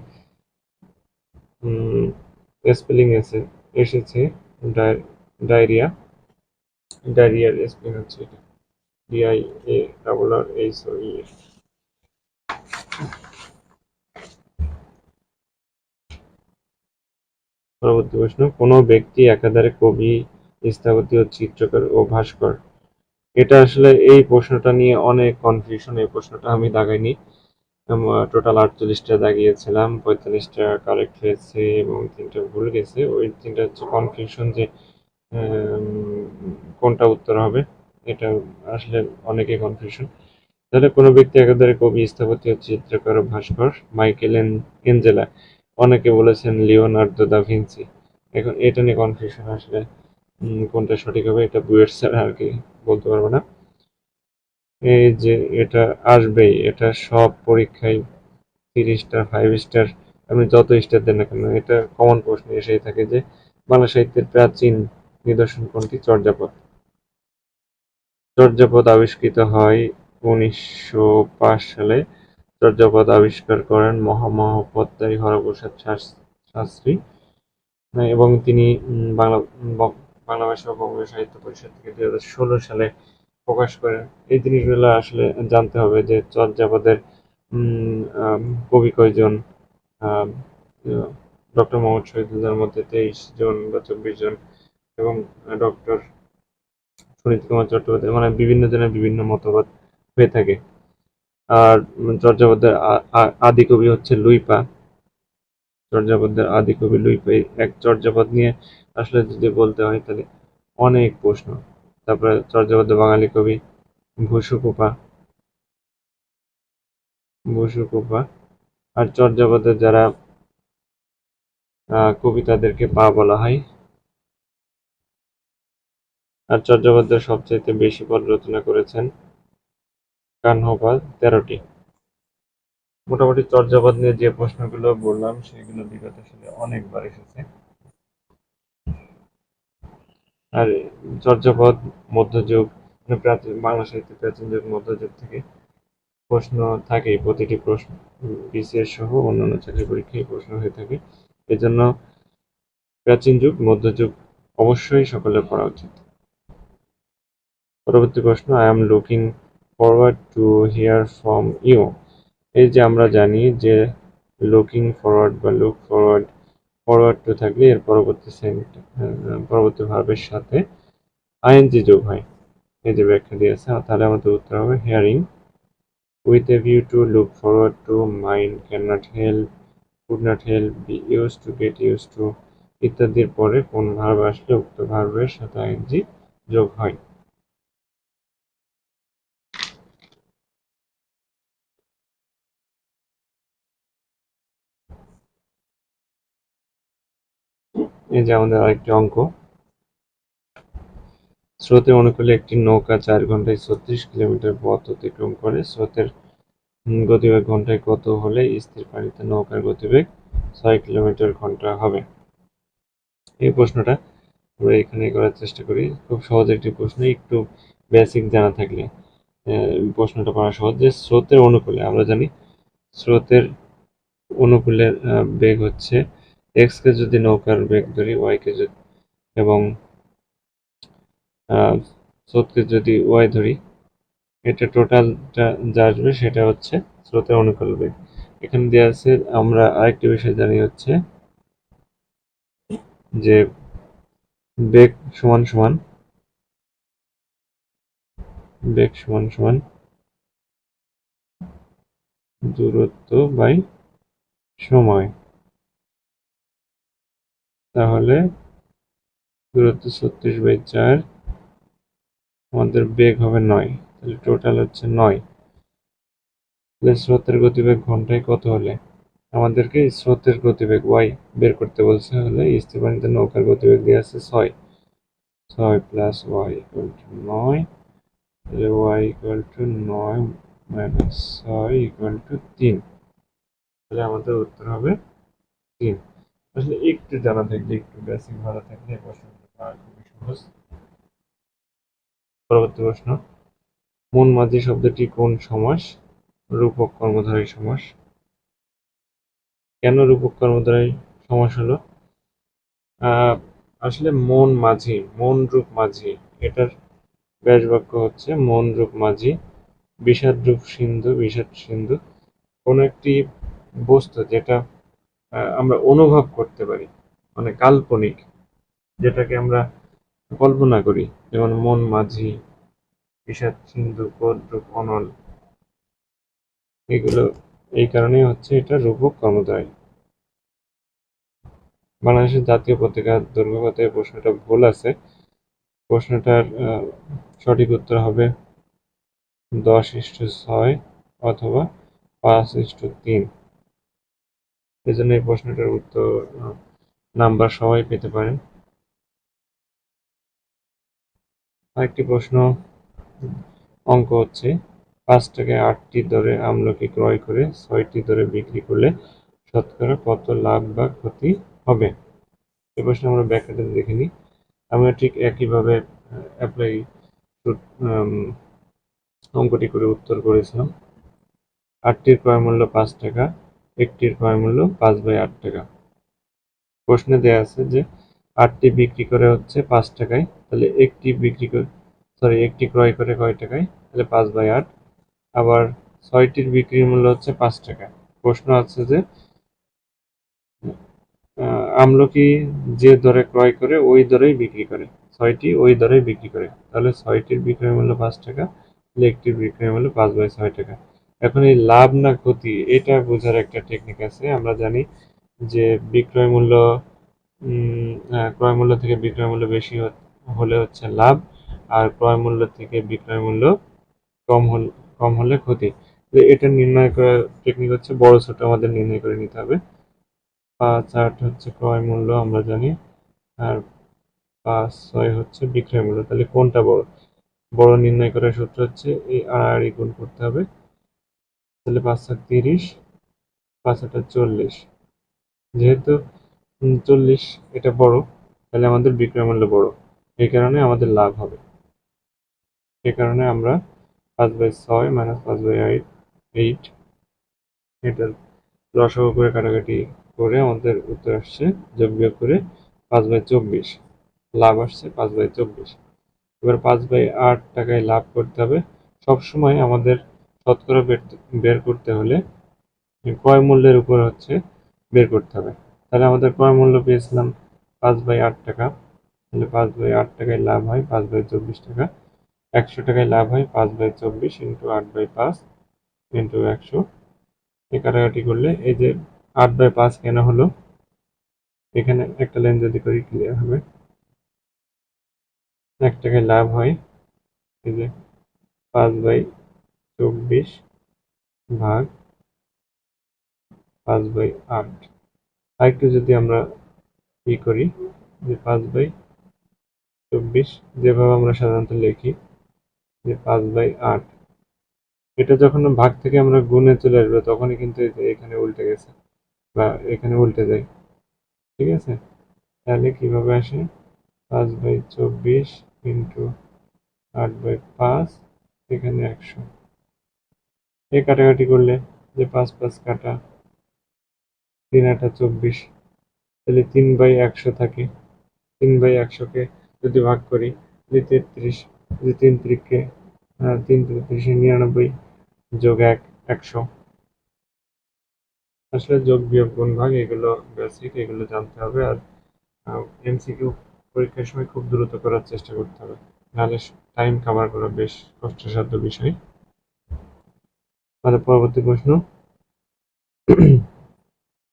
স্পেলিং এসেছে ডায়রিয়া। ডায়রিয়ার স্পেলিং হচ্ছে এটা DIARRH। পরবর্তী প্রশ্ন, কোন ব্যক্তি একাধারে কবি, স্থপতি ও চিত্রকর ও ভাস্কর? এটা আসলে এই প্রশ্নটা নিয়ে অনেক কনফিউশন। এই প্রশ্নটা আমি দাগাইনি, টোটাল 48টা দাগিয়েছিলাম, 45টা কারেক্ট হয়েছে এবং 3টা ভুল গেছে। ওই 3টা হচ্ছে কনফিউশন যে কোনটা উত্তর হবে, এটা আসলে অনেকে কনফিউশন। তাহলে কোনো ব্যক্তি একাধারে কবি, স্থপতি ও চিত্রকর ও ভাস্কর। মাইকেল এঞ্জেলা, অনেকে বলেছেন লিওনার্দো দা ভিঞ্চি। এখন এটা নিয়ে কনফিউশন আসলে কোনটা সঠিক হবে, এটা বুয়েট ছাড়া আর কি বলতে পারবো না। এই যে এটা আসবেই, এটা সব পরীক্ষায় 3 স্টার 5 স্টার আপনি যত স্টার দেন না কেন, এটা কমন প্রশ্ন এসেই থাকে যে বাংলা সাহিত্যের প্রাচীন নিদর্শন কোনটি? চর্যাপদ। চর্যাপদ আবিষ্কৃত হয় 1905 সালে। চর্যাপদ আবিষ্কার করেন মহামহোপাধ্যায় হরপ্রসাদ শাস্ত্রী, এবং তিনি বাংলা ভাষা ও বঙ্গ সাহিত্য পরিষদ থেকে 2016 সালে প্রকাশ করেন। এই জিনিসগুলো আসলে জানতে হবে যে চর্যাপদের কবি কয়জন। ডক্টর মোহাম্মদ শহীদুল্লাহর মধ্যে 23 জন বা 24 জন, এবং ডক্টর সুনীত কুমার চট্টোপাধ্যায়, মানে বিভিন্ন জনের বিভিন্ন মতবাদ হয়ে থাকে। আর চর্যাপদের আদি কবি হচ্ছে লুইপা। চর্যাপদের আদি কবি লুইপা। এক চর্যাপদ নিয়ে আসলে যদি বলতে হয় তাহলে অনেক প্রশ্ন। তারপরে চর্যাপদের বাঙালি কবি বসু কোপা। আর চর্যাপদের যারা কবি তাদেরকে পা বলা হয়। আর চর্যাপদের সবচাইতে বেশি পদ রচনা করেছেন কাহ্নপাল, 13টি। মোটামুটি চর্যাপদ নিয়ে যে প্রশ্নগুলো বললাম সেগুলো বিগত সালে অনেকবার এসেছে। আর চর্যাপদ মধ্যযুগ, মানে প্রাচীন বাংলা সাহিত্যের প্রাচীন যুগ, মধ্যযুগ থেকে প্রশ্ন থাকেই। প্রতিটি প্রশ্ন বিসিএস সহ অন্যান্য চাকরি পরীক্ষায় প্রশ্ন হয়ে থাকে। এজন্য প্রাচীন যুগ, মধ্যযুগ অবশ্যই সকলের পড়া উচিত। পরবর্তী প্রশ্ন, I am looking forward to hear from you. এই যে আমরা জানি যে লুকিং ফরওয়ার্ড বা লুক ফরওয়ার্ড, ফরওয়ার্ড টু থাকলে এর পরবর্তী ভার্বের সাথে আইএনজি যোগ হয়। এই যে ব্যাখ্যা দিয়েছে, তাহলে আমাদের উত্তর হবে hearing. With a view to, look forward to, mind, can not help, could not help, be used to, get used to ইত্যাদির পরে কোন ভার্ব আসলে উক্ত ভার্বের সাথে আইএনজি যোগ হয়। এই যে আমাদের আরেকটি অঙ্ক। স্রোতের অনুকূলে একটি নৌকা 4 ঘন্টায় 36 কিলোমিটার পথ অতিক্রম করে। স্রোতের গতিবেগ ঘন্টায় কত হলে স্থির পানিতে নৌকার গতিবেগ 6 কিলোমিটার ঘন্টা হবে? এই প্রশ্নটা আমরা এখানে করার চেষ্টা করি। খুব সহজ একটি প্রশ্ন, একটু বেসিক জানা থাকলে প্রশ্নটা করা সহজ। যে স্রোতের অনুকূলে, আমরা জানি স্রোতের অনুকূলের বেগ হচ্ছে এক্স কে যদি নৌকার বেগ ধরি, ওয়াই কে যদি, এবং স্রোতকে যদি ওয়াই ধরি, এটা টোটালটা যা আসবে সেটা হচ্ছে স্রোতের অনুকূল বেগ। এখানে দেওয়া আছে, আমরা আরেকটি বিষয় জানি হচ্ছে যে বেগ সমান সমান দূরত্ব বাই সময়। তাহলে দূরত্ব 36/4, আমাদের বেগ হবে 9, তাহলে টোটাল হচ্ছে 9। তাহলে স্রোতের গতিবেগ ঘন্টায় কত হলে, আমাদেরকে স্রোতের গতিবেগ ওয়াই বের করতে বলছে। হলে স্থির পানিতে নৌকার গতিবেগ দিয়ে আছে 6, 6 প্লাস ওয়াই ইকুয়াল টু 9, তাহলে y equal to 9 minus 6 equal to 3। তাহলে আমাদের উত্তর হবে 3। আসলে একটু জানা থাকলে, একটু বেসিক ভালো থাকলে এই প্রশ্নটা পাওয়া খুবই সহজ। পরবর্তী প্রশ্ন, মন মাঝি শব্দটি কোন সমাস? রূপক কর্মধারী সমাস। কেন রূপক কর্মধারী সমাস হলো? আসলে মন মাঝি, মন রূপ মাঝি, এটার ব্যাস বাক্য হচ্ছে মন রূপ মাঝি, বিষাদ রূপ সিন্ধু, বিষাদ সিন্ধু। কোন একটি বস্তু যেটা আমরা অনুভব করতে পারি, মানে কাল্পনিক, যেটাকে আমরা কল্পনা করি, যেমন মন মাঝি, বিষাদ সিন্ধু, ক্রোধরূপ অনল, এগুলো এই কারণেই হচ্ছে এটা রূপক কর্মধারী। বাংলাদেশের জাতীয় পতাকার দৈর্ঘ্য কত? এই প্রশ্নটা ভুল আছে। প্রশ্নটার সঠিক উত্তর হবে 10:6 অথবা 5:3। এই জন্য এই প্রশ্নটার উত্তর নাম্বার সবাই পেতে পারেন। আরেকটি প্রশ্ন অঙ্ক হচ্ছে 5 টাকায় 8টি দরে আমলকি ক্রয় করে 6টি দরে বিক্রি করলে শতকরা কত লাভ বা ক্ষতি হবে? এই প্রশ্নে আমরা ব্যাখ্যাটা দেখে নিই। আমরা ঠিক একইভাবে অ্যাপ্লাই অঙ্কটি করে উত্তর করেছিলাম। 8টির ক্রয় মূল্য 5 টাকা, একটির ক্রয় মূল্য 5/8 টাকা। প্রশ্নে দেয়া আছে যে 8টি বিক্রি করে হচ্ছে 5 টাকায়, তাহলে একটি ক্রয় করে কয় টাকায়? তাহলে 5/8। আবার 6টির বিক্রির মূল্য হচ্ছে 5 টাকা। প্রশ্ন আছে যে আমলকি যে দরে ক্রয় করে ওই দরেই বিক্রি করে, 6টি ওই দরেই বিক্রি করে, তাহলে 6টির বিক্রয় মূল্য 5 টাকা, তাহলে একটির বিক্রয় মূল্য 5/6 টাকা। এখন এই লাভ না ক্ষতি এটা বোঝার একটা টেকনিক আছে। আমরা জানি যে বিক্রয় মূল্য ক্রয় মূল্য থেকে বিক্রয় মূল্য বেশি হলে হচ্ছে লাভ, আর ক্রয় মূল্য থেকে বিক্রয় মূল্য কম হলে ক্ষতি। এটা নির্ণয় করার টেকনিক হচ্ছে বড় ছোট আমাদের নির্ণয় করে নিতে হবে। 5/8 হচ্ছে ক্রয় মূল্য আমরা জানি, আর 5/6 হচ্ছে বিক্রয় মূল্য। তাহলে কোনটা বড়? বড় নির্ণয় করার সূত্র হচ্ছে এই আড়াআড়ি গুণ করতে হবে। তাহলে 5/7 30, 5/8 40। যেহেতু 40 এটা বড়, তাহলে আমাদের বিক্রয় মূল্য বড়, এই কারণে আমাদের লাভ হবে। এই কারণে আমরা 5/6 - 5/8 এটার লসাগু করে কাটাকাটি করে আমাদের উত্তর আসছে, যোগ বিয়োগ করে 5/24 লাভ আসছে 5/24। এবার 5/8 টাকায় লাভ করতে হবে। সবসময় আমাদের শতকরা বের করতে হলে ক্রয় মূল্যের উপর হচ্ছে বের করতে হবে। তাহলে আমাদের ক্রয় মূল্য পেয়েছিলাম 5/8 টাকা, তাহলে 5/8 টাকায় লাভ হয় 5/24 টাকা। 100 টাকায় লাভ হয় 5/24 ইন্টু 8/5 ইন্টু 100। এই কাটাকাটি করলে এই যে 8/5 কেন হলো, এখানে একটা লাইন যদি করি ক্লিয়ার হবে। 1 টাকায় লাভ হয় এই যে 5/24 ভাগ 5/8। আরেকটু যদি আমরা করি যে 5/24 যেভাবে আমরা সাধারণত লিখি যে 5/8, এটা যখন ভাগ থেকে আমরা গুণে চলে আসবো তখনই কিন্তু এখানে উল্টে গেছে বা এখানে উল্টে যায়। ঠিক আছে, তাহলে কিভাবে আসে? 5/24 ইন্টু 8/5 এখানে 100। এই কাটাকাটি করলে যে 5 কাটা 3/8 = 24, তাহলে 3/100 থাকে। 3/100কে যদি ভাগ করি 33, 3 3 99 যোগ 1 100। আসলে যোগ বিয়োগ গুণ ভাগ এগুলো বেসিক, এগুলো জানতে হবে। আর এমসিকিউ পরীক্ষার সময় খুব দ্রুত করার চেষ্টা করতে হবে, নাহলে টাইম কভার করা বেশ কষ্টসাধ্য বিষয়। তাহলে পরবর্তী প্রশ্ন,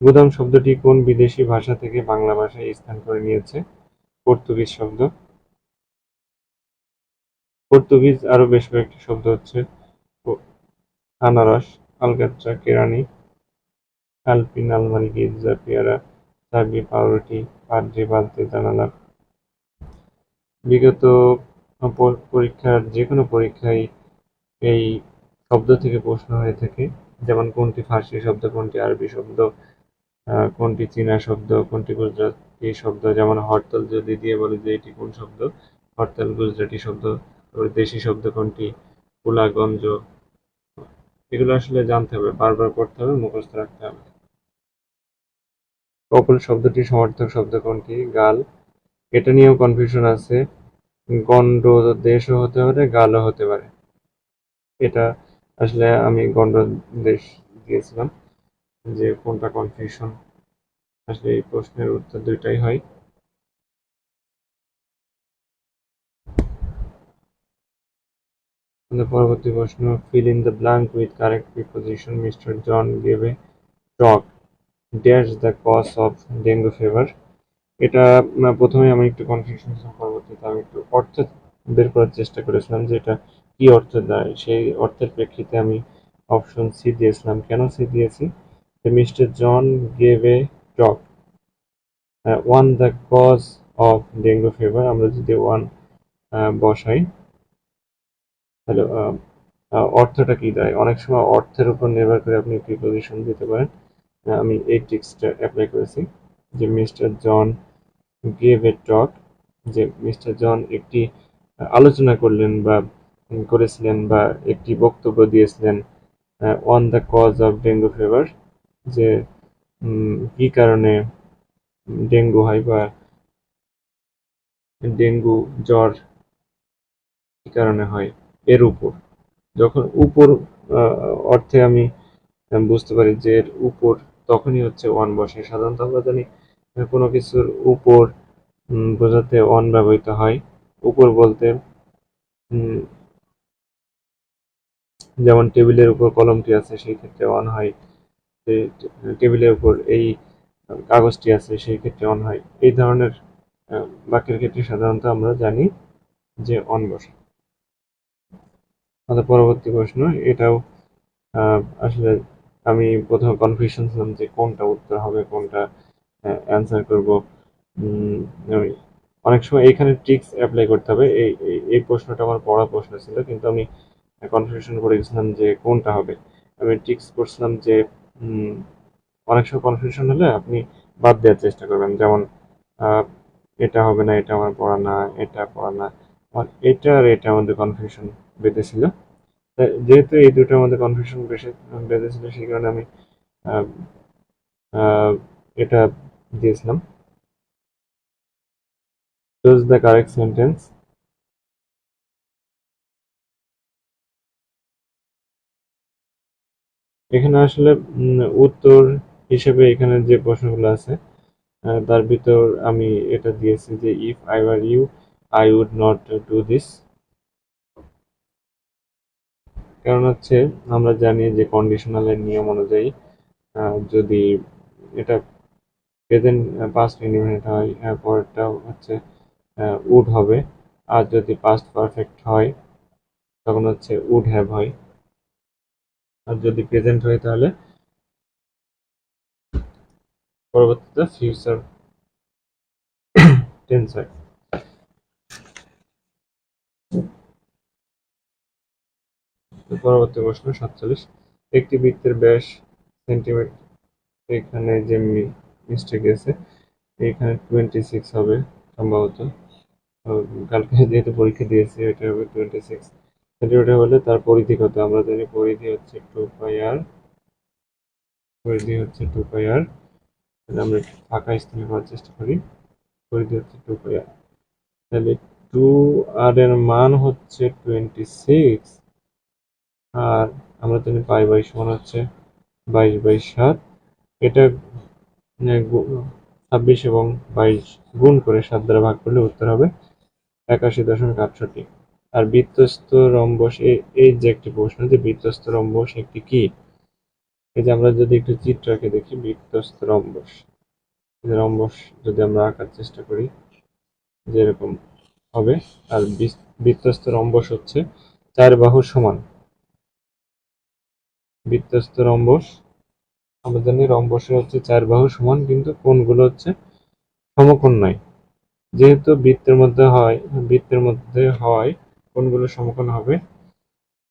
গুদাম শব্দটি কোন বিদেশি ভাষা থেকে বাংলা ভাষায় স্থান করে নিয়েছে? পর্তুগিজ শব্দ। পর্তুগিজ আরো বেশ কয়েকটি শব্দ হচ্ছে আনারস, আলগাত্রা, কেরানি, আলপিন, আলমারি, গির্জা, পেয়ারা, চাবি, পাউরুটি, পাদ্রি, বালতি, জানালা। বিগত পরীক্ষার যে কোনো পরীক্ষায় এই শব্দ থেকে প্রশ্ন হয়ে থাকে, যেমন কোনটি ফার্সি শব্দ, কোনটি আরবি শব্দ, কোনটি চীনা শব্দ, কোনটি গুজরাটি শব্দ। যেমন হরতাল যদি দিয়ে বলে যে এটি কোন শব্দ, হরতাল গুজরাটি শব্দ। দেশি শব্দ কোনটি, কুলাগঞ্জ, এগুলো আসলে জানতে হবে, বারবার পড়তে হবে, মুখস্থ রাখতে হবে। কপল শব্দটি সমার্থক শব্দ কোনটি? গাল। এটা নিয়েও কনফিউশন আছে, গন্ড দেশও হতে পারে, গালও হতে পারে। এটা আসলে আমি গন্ড দেশ দিয়েছিলাম, যে কোনটা কনফিউশন। আসলে এই প্রশ্নের উত্তর দুইটাই হয়। পরবর্তী প্রশ্ন, fill in the blank with correct preposition. Mr. John gave a talk. Dash the cause of dengue fever. এটা প্রথমে আমি একটু কনফিউশন ছিলাম, পরবর্তীতে আমি একটু অর্থ বের করার চেষ্টা করেছিলাম যে এটা কি অর্থ দেয়। সেই অর্থের প্রেক্ষিতে আমি অপশন সি দিয়েছিলাম। কেন সি দিয়েছি? Mister John gave a talk, on the cause of dengue fever. আমরা যদি ওয়ান বসাই তাহলে অর্থটা কি দেয়। অনেক সময় অর্থের উপর নির্ভর করে আপনি প্রিপোজিশন দিতে পারেন। আমি এই ট্রিক্সটা অ্যাপ্লাই করেছি, যে মিস্টার জন গেভ এ টক, যে মিস্টার জন একটি আলোচনা করলেন বা করেছিলেন বা একটি বক্তব্য দিয়েছিলেন on the cause of dengue fever, যে কি কারণে ডেঙ্গু হয় বা ডেঙ্গু জ্বর কি কারণে হয় এর উপর। যখন উপর অর্থে আমি বুঝতে পারি যে এর উপর, তখনই হচ্ছে ওয়ান বসে। সাধারণত আমরা জানি কোনো কিছুর উপর বোঝাতে অন ব্যবহৃত হয়। উপর বলতে যেমন টেবিলের উপর কলমটি আছে, সেই ক্ষেত্রে অন হয়। টেবিলের উপর এই কাগজটি আছে, সেই ক্ষেত্রে অন হয়। এই ধরনের বাক্যের ক্ষেত্রে সাধারণত আমরা জানি যে অন বসে। আমাদের পরবর্তী প্রশ্ন, এটাও আসলে আমি প্রথমে কনফিউশন ছিলাম যে কোনটা উত্তর হবে, কোনটা অ্যান্সার করব। অনেক সময় এখানে ট্রিক্স অ্যাপ্লাই করতে হবে। এই প্রশ্নটা আমার পড়া প্রশ্ন ছিল, কিন্তু আমি কনফিউশন করে গেছিলাম যে কোনটা হবে। আমি ট্রিক্স করছিলাম যে অনেক সময় কনফিউশন হলে আপনি বাদ দেওয়ার চেষ্টা করবেন। যেমন এটা হবে না, এটা আমার পড়া না, এটা পড়া না, আমার এটা আর এটার মধ্যে কনফিউশন বেঁধেছিল। যেহেতু এই দুটোর মধ্যে কনফিউশন বেশি বেঁধেছিল, সেই কারণে আমি এটা দিয়েছিলাম। Choose the correct sentence. এখানে আসলে উত্তর হিসেবে এখানে যে প্রশ্নগুলো আছে তার ভিতর আমি এটা দিয়েছি যে if I were you I would not do this. কারণ হচ্ছে আমরা জানি যে কন্ডিশনালের নিয়ম অনুযায়ী যদি এটা প্রেজেন্ট পাস্ট ইনডিফিনিট হয়, পরেরটা হচ্ছে উড হবে। আর যদি পাস্ট পারফেক্ট হয় তখন হচ্ছে উড হ্যাভ হয়। আর যদি প্রেজেন্ট হয় তাহলে পরবর্তীতে ফিউচার টেন্স হয়। পরবর্তী প্রশ্ন 47, একটি বৃত্তের ব্যাস সেন্টিমিটার। এখানে যে মিস্টেক আছে, এখানে 26 হবে সম্ভবত। কালকে যেহেতু পরীক্ষা দিয়েছি, এটা হবে 26 সেন্টিমিটার হলে তার পরিধি কত? আমরা জানি পরিধি হচ্ছে 2 পাই আর। পরিধি হচ্ছে 2 পাই আর। আমরা একটু ফাঁকা স্থানে করার চেষ্টা করি। পরিধি হচ্ছে 2 পাই আর। তাহলে 2 আর এর মান হচ্ছে 26, আর আমরা জানি পাই বাই সমান হচ্ছে 22/7। এটা 26 এবং 22 গুণ করে 7 দ্বারা ভাগ করলে উত্তর হবে 81.68। আর বৃত্তস্থ রম্বস, এই যে একটি প্রশ্ন যে বৃত্তস্থ রম্বস একটি কি। এই যে আমরা যদি একটু চিত্র আঁকে দেখি, বৃত্তস্থ রম্বস, রম্বস যদি আমরা আঁকার চেষ্টা করি যেরকম হবে। আর বৃত্তস্থ রম্বস হচ্ছে 4 বাহুর সমান। বৃত্তস্থ রম্বস আমরা জানি রম্বসের হচ্ছে 4 বাহুর সমান, কিন্তু কোণগুলো হচ্ছে সমকোণ নয়। যেহেতু বৃত্তের মধ্যে হয় কোণগুলো সমকোণ হবে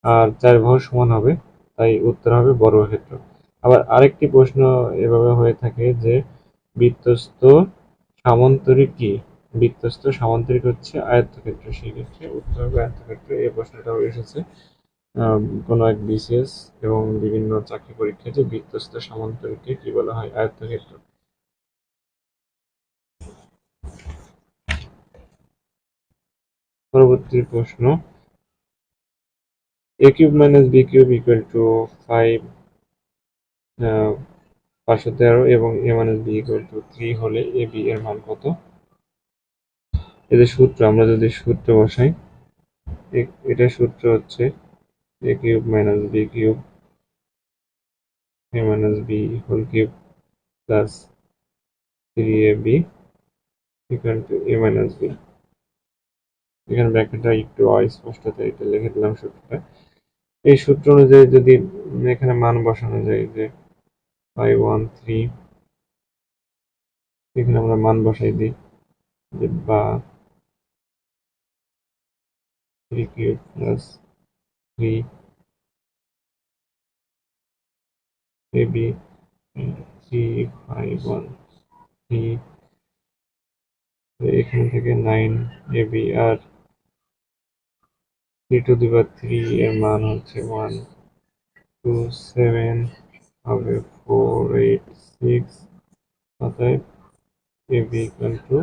আর 4 বাহু সমান হবে, তাই উত্তর হবে বর্গক্ষেত্র। আবার আরেকটি প্রশ্ন এভাবে হয়ে থাকে যে বৃত্তস্থ সামান্তরিক কি। বৃত্তস্থ সামান্তরিক হচ্ছে আয়তক্ষেত্র, সেই ক্ষেত্রে উত্তর হবে আয়তক্ষেত্র। এই প্রশ্নটাও এসেছে। কোনো এক বিসিএস এবং বিভিন্ন চাকরি পরীক্ষায় যে বৃত্তস্থ সমান্তরকে কি বলা হয়? আয়তক্ষেত্র। পরবর্তী প্রশ্ন, a cube minus b cube equal to 513 এবং a minus b equal to 3 হলে a b এর মান কত? এদের সূত্র, আমরা যদি সূত্র বসাই, এটা সূত্র হচ্ছে a cube minus b cube a minus b whole cube plus 3ab equal to a minus b। এখানে ব্র্যাকেটটা একটু অস্পষ্ট, তাই এটা লিখে দিলাম সূত্রটা। এই সূত্র অনুযায়ী যদি এখানে মান বসানো যায় যে 513, এখানে আমরা মান বসাই দিই যে বা 3 কিউব প্লাস 3ab 3513, এখান থেকে 9ab আর 3 এর মান হচ্ছে 127 হবে 486, অতএব ab ইকুয়াল টু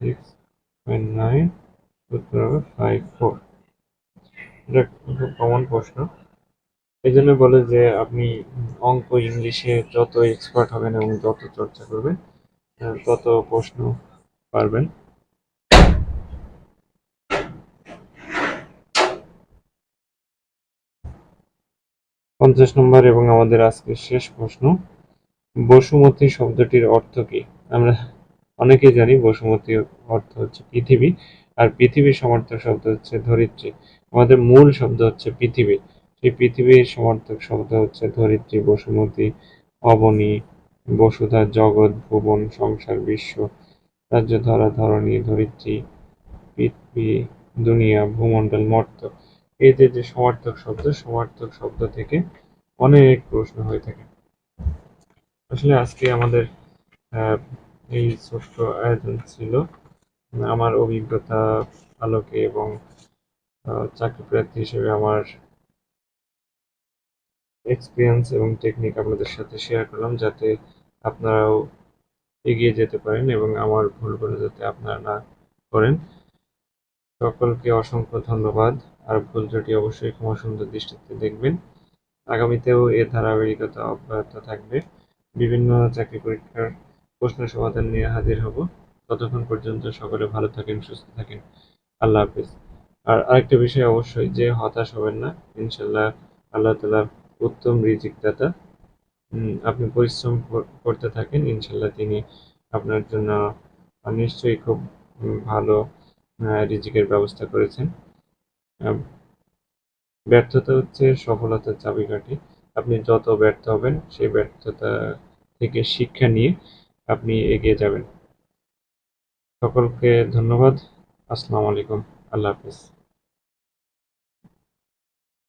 6.9, উত্তর হবে 54। এটা খুব কমন প্রশ্ন। এই জন্য বলে যে আপনি অঙ্ক ইংলিশে যত এক্সপার্ট হবেন এবং যত চর্চা করবেন তত প্রশ্ন পারবেন। 50 নম্বর এবং আমাদের আজকের শেষ প্রশ্ন, বসুমতী শব্দটির অর্থ কি? আমরা অনেকেই জানি বসুমতী অর্থ হচ্ছে পৃথিবী, আর পৃথিবীর সমার্থক শব্দ হচ্ছে ধরিত্রী। আমাদের মূল শব্দ হচ্ছে পৃথিবী, সেই পৃথিবীর সমার্থক শব্দ হচ্ছে ধরিত্রী, বসুমতী, অবনী, বসুধা, জগৎ, ভুবন, সংসার, বিশ্ব, রাজ্য, ধরা, ধরণী, ধরিত্রী, পৃথিবী, দুনিয়া, ভূমণ্ডল, মর্ত। এই যে সমার্থক শব্দ, সমার্থক শব্দ থেকে অনেক প্রশ্ন হয়ে থাকে। আসলে আজকে আমাদের এই ছোট্ট আয়োজন ছিল আমার অভিজ্ঞতা আলোকে এবং চাকরি প্রার্থী হিসেবে আমার এক্সপিরিয়েন্স এবং টেকনিক আপনাদের সাথে শেয়ার করলাম, যাতে আপনারাও এগিয়ে যেতে পারেন এবং আমার ভুলগুলো যাতে আপনারা না করেন। সকলকে অসংখ্য ধন্যবাদ, আর ভুল ত্রুটি অবশ্যই ক্ষমা সুন্দর দৃষ্টিতে দেখবেন। আগামীতেও এর ধারাবাহিকতা অব্যাহত থাকবে। বিভিন্ন চাকরি পরীক্ষার প্রশ্ন সমাধান নিয়ে হাজির হব। ততক্ষণ পর্যন্ত সকলে ভালো থাকেন, সুস্থ থাকেন। আল্লাহ হাফেজ। আর আরেকটা বিষয়, অবশ্যই যে হতাশ হবেন না, ইনশাল্লাহ আল্লাহ তাআলা উত্তম রিজিক দাতা। আপনি পরিশ্রম করতে থাকেন, ইনশাল্লাহ তিনি আপনার জন্য নিশ্চয়ই খুব ভালো রিজিকের ব্যবস্থা করেছেন। ব্যর্থতা হচ্ছে সফলতার চাবিকাঠি। আপনি যত ব্যর্থ হবেন, সেই ব্যর্থতা থেকে শিক্ষা নিয়ে আপনি এগিয়ে যাবেন। সকলকে ধন্যবাদ। আসসালামু আলাইকুম। আল্লাহ হাফেজ।